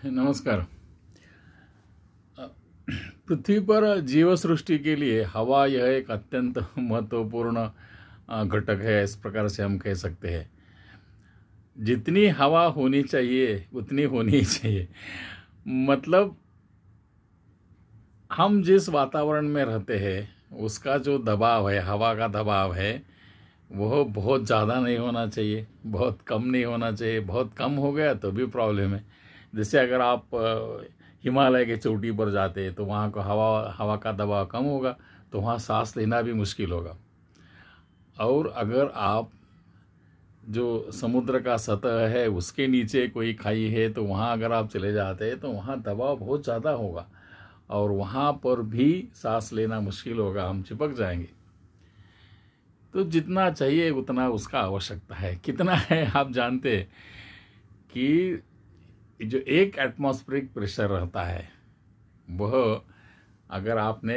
नमस्कार। पृथ्वी पर जीव सृष्टि के लिए हवा यह एक अत्यंत महत्वपूर्ण घटक है, इस प्रकार से हम कह सकते हैं। जितनी हवा होनी चाहिए उतनी होनी ही चाहिए। मतलब हम जिस वातावरण में रहते हैं उसका जो दबाव है, हवा का दबाव है, वह बहुत ज़्यादा नहीं होना चाहिए, बहुत कम नहीं होना चाहिए। बहुत कम हो गया तो भी प्रॉब्लम है। जैसे अगर आप हिमालय के चोटी पर जाते हैं तो वहाँ का हवा का दबाव कम होगा, तो वहाँ सांस लेना भी मुश्किल होगा। और अगर आप जो समुद्र का सतह है उसके नीचे कोई खाई है तो वहाँ अगर आप चले जाते हैं तो वहाँ दबाव बहुत ज़्यादा होगा और वहाँ पर भी सांस लेना मुश्किल होगा, हम चिपक जाएंगे। तो जितना चाहिए उतना उसका आवश्यकता है। कितना है आप जानते हैं कि जो एक एटमॉस्फेरिक प्रेशर रहता है वह, अगर आपने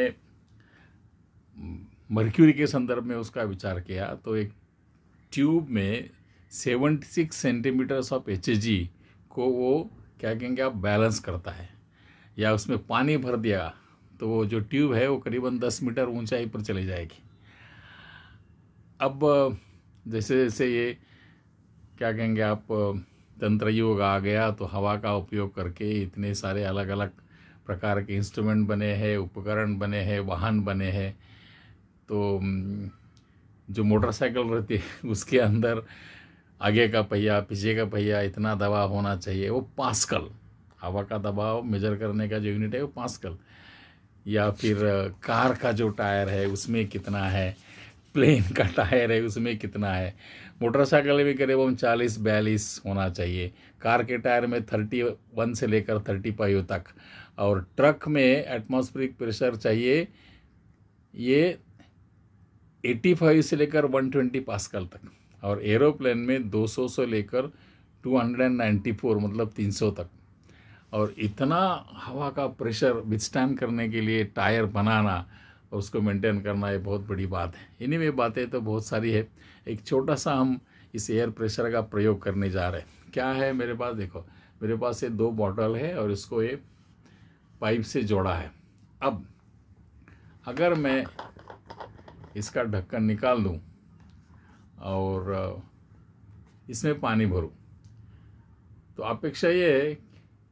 मर्क्यूरी के संदर्भ में उसका विचार किया तो एक ट्यूब में 76 सेंटीमीटर्स ऑफ Hg को वो क्या कहेंगे आप, बैलेंस करता है। या उसमें पानी भर दिया तो वो जो ट्यूब है वो करीबन 10 मीटर ऊंचाई पर चली जाएगी। अब जैसे जैसे ये क्या कहेंगे आप, तंत्र युग आ गया तो हवा का उपयोग करके इतने सारे अलग अलग प्रकार के इंस्ट्रूमेंट बने हैं, उपकरण बने हैं, वाहन बने हैं। तो जो मोटरसाइकिल रहती है उसके अंदर आगे का पहिया पीछे का पहिया इतना दबाव होना चाहिए, वो पास्कल। हवा का दबाव मेजर करने का जो यूनिट है वो पास्कल। या फिर कार का जो टायर है उसमें कितना है, प्लेन का टायर है उसमें कितना है। मोटरसाइकिल में करीबन 40-42 होना चाहिए, कार के टायर में 31 से लेकर 35 तक, और ट्रक में एटमॉस्फेरिक प्रेशर चाहिए ये 85 से लेकर 120 पास्कल तक, और एरोप्लेन में 200 से लेकर 294 मतलब 300 तक। और इतना हवा का प्रेशर विथस्टैंड करने के लिए टायर बनाना और उसको मेंटेन करना ये बहुत बड़ी बात है। इन्हीं में बातें तो बहुत सारी है। एक छोटा सा हम इस एयर प्रेशर का प्रयोग करने जा रहे हैं। क्या है मेरे पास, देखो मेरे पास ये 2 बॉटल है और इसको ये पाइप से जोड़ा है। अब अगर मैं इसका ढक्कन निकाल दूं और इसमें पानी भरूं तो अपेक्षा ये है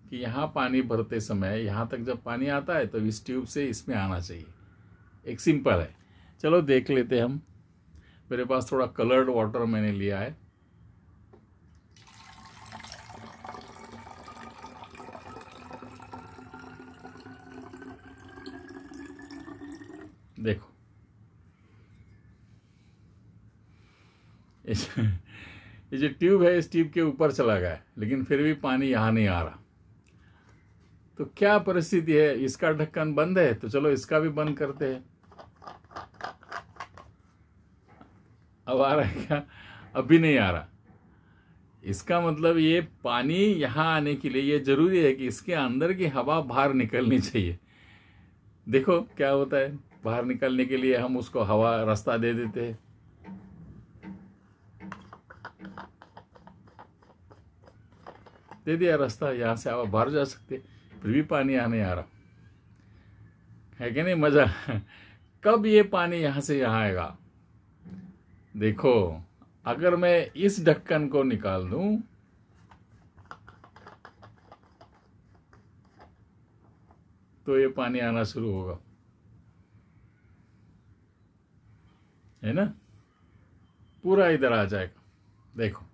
कि यहाँ पानी भरते समय यहाँ तक जब पानी आता है तो इस ट्यूब से इसमें आना चाहिए। एक सिंपल है, चलो देख लेते हैं हम। मेरे पास थोड़ा कलर्ड वाटर मैंने लिया है। देखो ये जो ट्यूब है इस ट्यूब के ऊपर चला गया है, लेकिन फिर भी पानी यहाँ नहीं आ रहा। तो क्या परिस्थिति है, इसका ढक्कन बंद है तो चलो इसका भी बंद करते हैं। अब आ रहा है क्या? अभी नहीं आ रहा। इसका मतलब ये पानी यहाँ आने के लिए ये जरूरी है कि इसके अंदर की हवा बाहर निकलनी चाहिए। देखो क्या होता है, बाहर निकलने के लिए हम उसको हवा रास्ता दे देते हैं। दे दिया रास्ता, यहाँ से हवा बाहर जा सकते, फिर भी पानी यहाँ नहीं आ रहा है कि नहीं। मजा कब ये पानी यहाँ से यहाँ आएगा? देखो अगर मैं इस ढक्कन को निकाल दूं तो ये पानी आना शुरू होगा, है ना, पूरा इधर आ जाएगा। देखो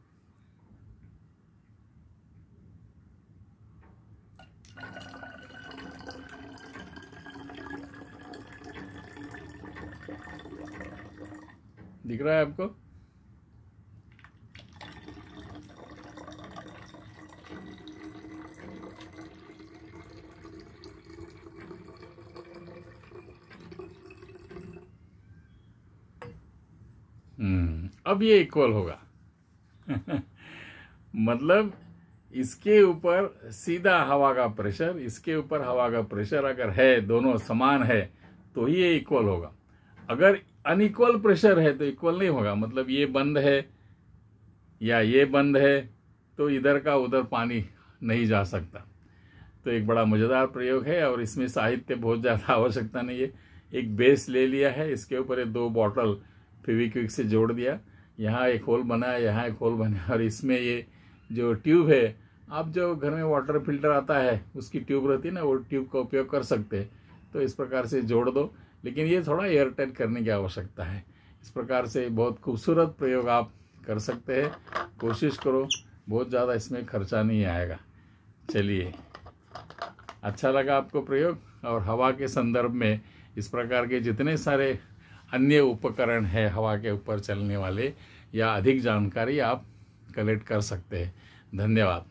दिख रहा है आपको? अब ये इक्वल होगा। मतलब इसके ऊपर सीधा हवा का प्रेशर, इसके ऊपर हवा का प्रेशर अगर है, दोनों समान है तो ही ये इक्वल होगा। अगर अनइक्वल प्रेशर है तो इक्वल नहीं होगा। मतलब ये बंद है या ये बंद है तो इधर का उधर पानी नहीं जा सकता। तो एक बड़ा मज़ेदार प्रयोग है और इसमें साहित्य बहुत ज़्यादा आवश्यकता नहीं है। एक बेस ले लिया है, इसके ऊपर ये 2 बॉटल फेविक्विक से जोड़ दिया, यहाँ एक होल बना है, यहाँ एक होल बना है, और इसमें ये जो ट्यूब है, आप जो घर में वाटर फिल्टर आता है उसकी ट्यूब रहती है ना, वो ट्यूब का उपयोग कर सकते हैं। तो इस प्रकार से जोड़ दो, लेकिन ये थोड़ा एयर टाइट करने की आवश्यकता है। इस प्रकार से बहुत खूबसूरत प्रयोग आप कर सकते हैं, कोशिश करो, बहुत ज़्यादा इसमें खर्चा नहीं आएगा। चलिए, अच्छा लगा आपको प्रयोग? और हवा के संदर्भ में इस प्रकार के जितने सारे अन्य उपकरण है हवा के ऊपर चलने वाले, या अधिक जानकारी आप कलेक्ट कर सकते हैं। धन्यवाद।